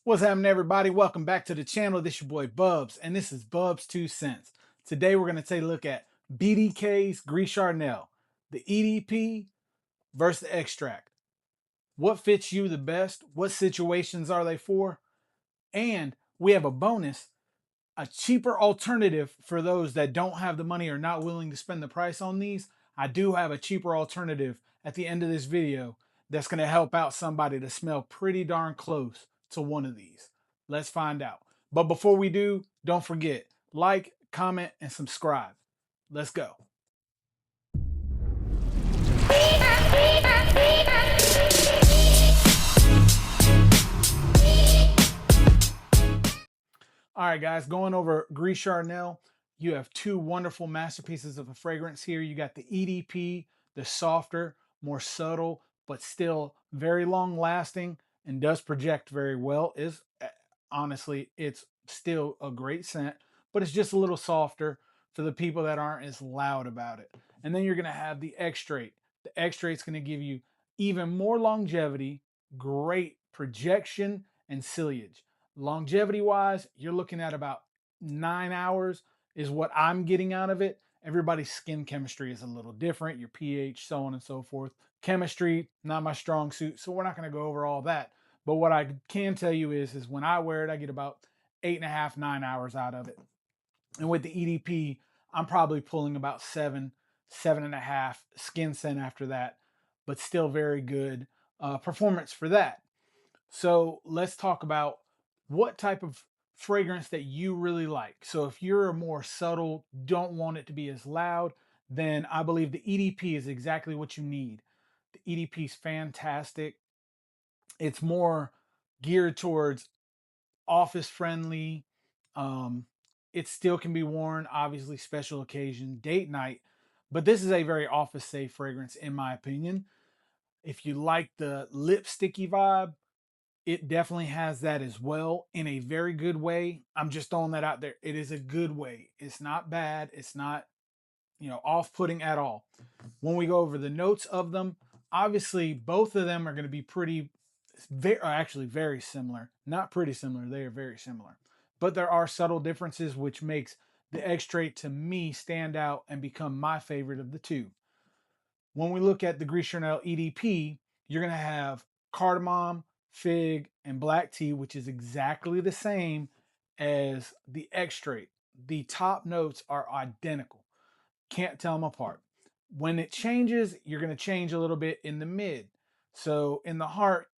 What's happening, everybody? Welcome back to the channel. This is your boy Bubs, and this is Bubs 2 Cents. Today we're going to take a look at BDK's Gris Charnel, the EDP versus the Extract. What fits you the best? What situations are they for? And we have a bonus, a cheaper alternative for those that don't have the money or not willing to spend the price on these. I do have a cheaper alternative at the end of this video that's going to help out somebody to smell pretty darn close to one of these. Let's find out. But before we do, don't forget, like, comment, and subscribe. Let's go. All right, guys, going over Gris Charnel, you have two wonderful masterpieces of a fragrance here. You got the EDP, the softer, more subtle, but still very long lasting and does project very well. Is honestly, it's still a great scent, but it's just a little softer for the people that aren't as loud about it. And then you're going to have the Extrait. The Extrait's going to give you even more longevity, great projection, and sillage. Longevity wise, you're looking at about 9 hours is what I'm getting out of it. Everybody's skin chemistry is a little different, your pH, so on and so forth. Chemistry, not my strong suit, so we're not going to go over all that. But what I can tell you is when I wear it, I get about 8.5, 9 hours out of it. And with the EDP, I'm probably pulling about 7.5 skin scent after that, but still very good performance for that. So let's talk about what type of fragrance that you really like. So if you're a more subtle, don't want it to be as loud, then I believe the EDP is exactly what you need. The EDP is fantastic. It's more geared towards office friendly. Um, it still can be worn, obviously, special occasion, date night, but this is a very office safe fragrance, in my opinion. If you like the lipsticky vibe, it definitely has that as well in a very good way. I'm just throwing that out there. It is a good way. It's not bad. It's not, off-putting at all. When we go over the notes of them, obviously both of them are going to be actually very similar. Not pretty similar. They are very similar. But there are subtle differences which makes the Extrait to me stand out and become my favorite of the two. When we look at the Gris Charnel EDP, you're going to have cardamom, fig, and black tea, which is exactly the same as the Extrait. The top notes are identical. Can't tell them apart. When it changes, you're going to change a little bit in the mid. So in the heart,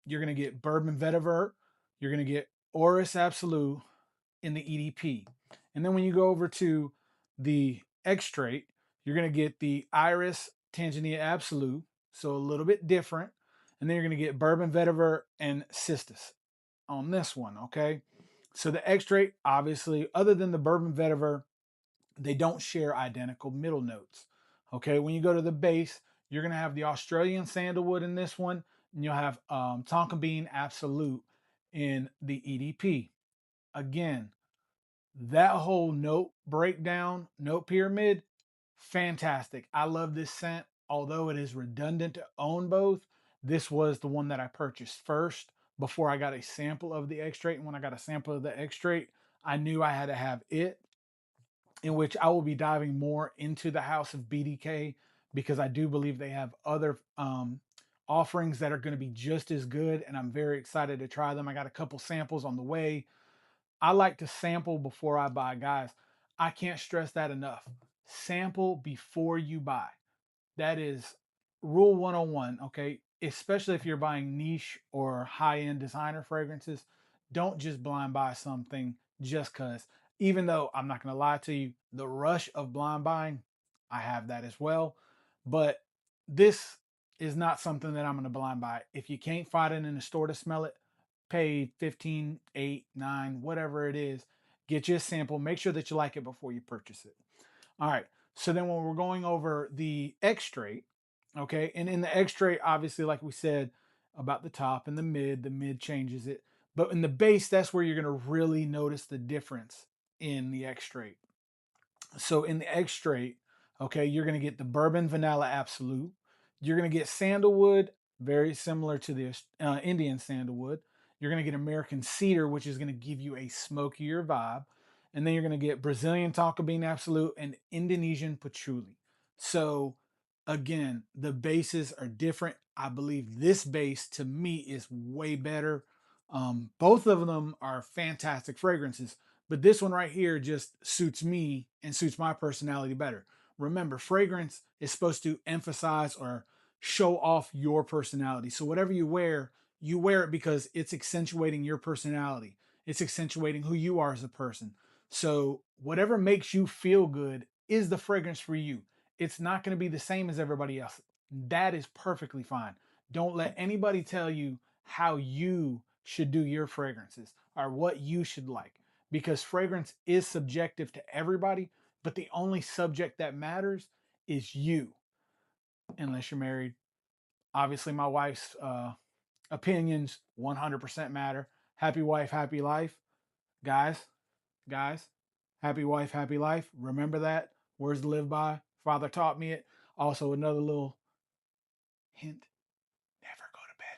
you're going to get bourbon vetiver, you're going to get orris absolute in the EDP. And then when you go over to the Extrait, you're going to get the iris tanzania absolute, so a little bit different. And then you're going to get bourbon vetiver and cistus on this one, okay? So the Extrait, obviously, other than the bourbon vetiver, they don't share identical middle notes. Okay, when you go to the base, you're going to have the Australian sandalwood in this one, and you'll have tonka bean absolute in the EDP. Again, that whole note breakdown, note pyramid, fantastic. I love this scent. Although it is redundant to own both, this was the one that I purchased first before I got a sample of the Extrait. And when I got a sample of the Extrait, I knew I had to have it, in which I will be diving more into the house of BDK because I do believe they have other offerings that are going to be just as good. And I'm very excited to try them. I got a couple samples on the way. I like to sample before I buy, guys. I can't stress that enough. Sample before you buy. That is rule 101, okay? Especially if you're buying niche or high-end designer fragrances, don't just blind buy something just cuz. Even though I'm not going to lie to you, the rush of blind buying, I have that as well, but this is not something that I'm going to blind buy. If you can't find it in the store to smell it, pay 15, 8, 9, whatever it is, get you a sample, make sure that you like it before you purchase it. All right. So then when we're going over the Extrait, okay, and in the Extrait, obviously, like we said about the mid changes it. But in the base, that's where you're going to really notice the difference in the Extrait. So in the Extrait, okay, you're going to get the bourbon vanilla absolute. You're going to get sandalwood, very similar to the Indian sandalwood. You're going to get American Cedar, which is going to give you a smokier vibe. And then you're going to get Brazilian Tonka Bean Absolute and Indonesian Patchouli. So again, the bases are different. I believe this base to me is way better. Both of them are fantastic fragrances, but this one right here just suits me and suits my personality better. Remember, fragrance is supposed to emphasize or show off your personality. So whatever you wear it because it's accentuating your personality. It's accentuating who you are as a person. So whatever makes you feel good is the fragrance for you. It's not going to be the same as everybody else. That is perfectly fine. Don't let anybody tell you how you should do your fragrances or what you should like, because fragrance is subjective to everybody, but the only subject that matters is you, unless you're married. Obviously, my wife's opinions 100% matter. Happy wife, happy life. Guys, guys, happy wife, happy life. Remember that. Words to live by. Father taught me it. Also, another little hint, never go to bed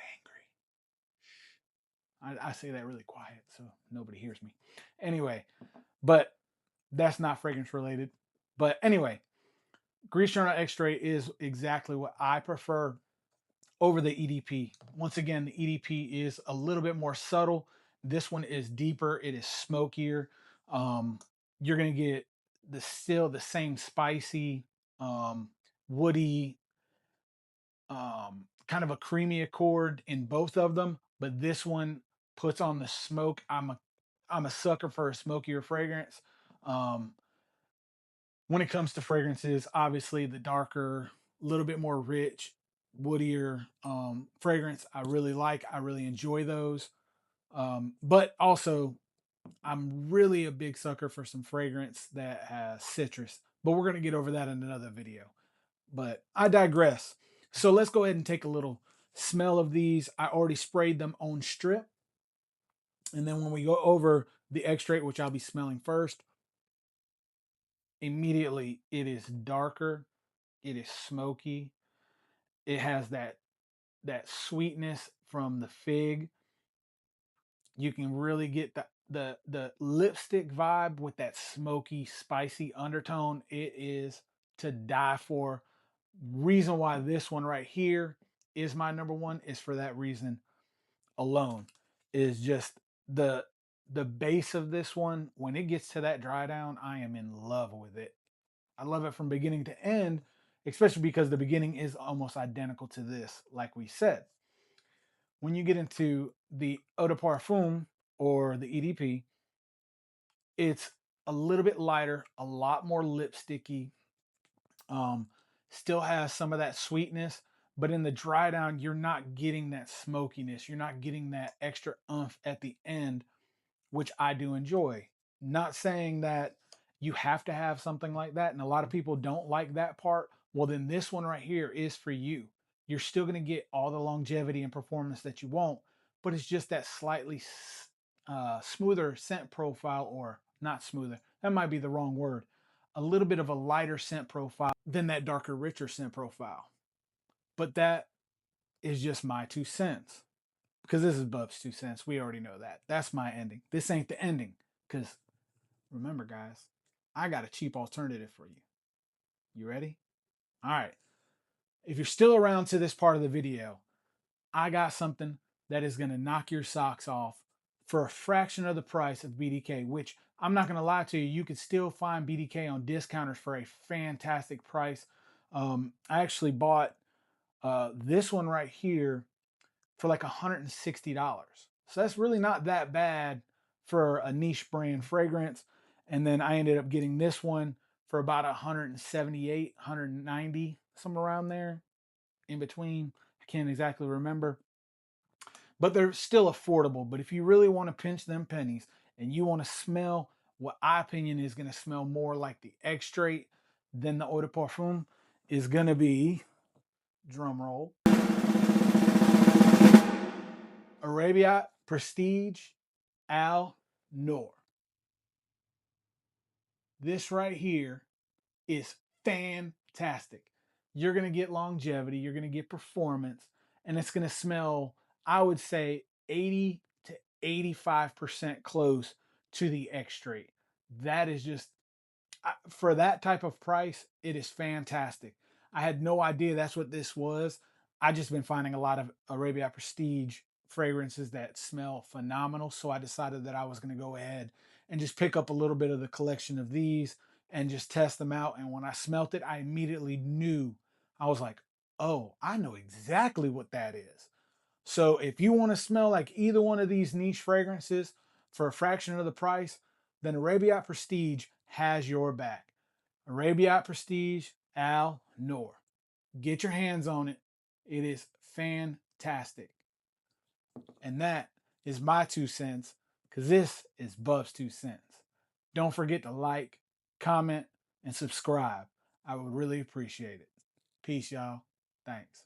angry. I say that really quiet so nobody hears me. Anyway, but that's not fragrance related. But anyway, Gris Charnel Extrait is exactly what I prefer over the EDP. Once again, the EDP is a little bit more subtle. This one is deeper. It is smokier. You're gonna get still the same spicy, woody, kind of a creamy accord in both of them, but this one puts on the smoke. I'm a sucker for a smokier fragrance. Um, when it comes to fragrances, obviously the darker, a little bit more rich, woodier fragrance I really like. I really enjoy those. But also, I'm really a big sucker for some fragrance that has citrus. But we're going to get over that in another video. But I digress. So let's go ahead and take a little smell of these. I already sprayed them on strip. And then when we go over the extrait, which I'll be smelling first, immediately it is darker, it is smoky, it has that sweetness from the fig. You can really get the lipstick vibe with that smoky, spicy undertone. It is to die for. Reason why this one right here is my number one is for that reason alone. Is just the the base of this one. When it gets to that dry down, I am in love with it. I love it from beginning to end, especially because the beginning is almost identical to this, like we said. When you get into the eau de parfum or the EDP, it's a little bit lighter, a lot more lipsticky. Um, Still has some of that sweetness, but in the dry down, you're not getting that smokiness. You're not getting that extra oomph at the end, which I do enjoy. Not saying that you have to have something like that, and a lot of people don't like that part. Well, then this one right here is for you. You're still going to get all the longevity and performance that you want, but it's just that slightly smoother scent profile, or not smoother. That might be the wrong word. A little bit of a lighter scent profile than that darker, richer scent profile. But that is just my 2 cents, because this is Bub's 2 cents. We already know that. That's my ending. This ain't the ending, because remember, guys, I got a cheap alternative for you. You ready? All right. If you're still around to this part of the video, I got something that is going to knock your socks off for a fraction of the price of BDK, which I'm not going to lie to you, you could still find BDK on discounters for a fantastic price. I actually bought this one right here for like $160. So that's really not that bad for a niche brand fragrance. And then I ended up getting this one for about 178, 190, somewhere around there in between. I can't exactly remember, but they're still affordable. But if you really want to pinch them pennies and you want to smell what I opinion is going to smell more like the extrait than the eau de parfum, is going to be, drum roll, Arabia Prestige Al Noor. This right here is fantastic. You're going to get longevity, you're going to get performance, and it's going to smell, I would say, 80 to 85% close to the Extrait. That is just, for that type of price, it is fantastic. I had no idea that's what this was. I just been finding a lot of Arabia Prestige fragrances that smell phenomenal. So I decided that I was going to go ahead and just pick up a little bit of the collection of these and just test them out. And when I smelt it, I immediately knew. I was like, oh, I know exactly what that is. So if you want to smell like either one of these niche fragrances for a fraction of the price, then Arabiat Prestige has your back. Arabiat Prestige Al Noor. Get your hands on it. It is fantastic. And that is my 2 cents, because this is Bub's 2 cents. Don't forget to like, comment, and subscribe. I would really appreciate it. Peace, y'all. Thanks.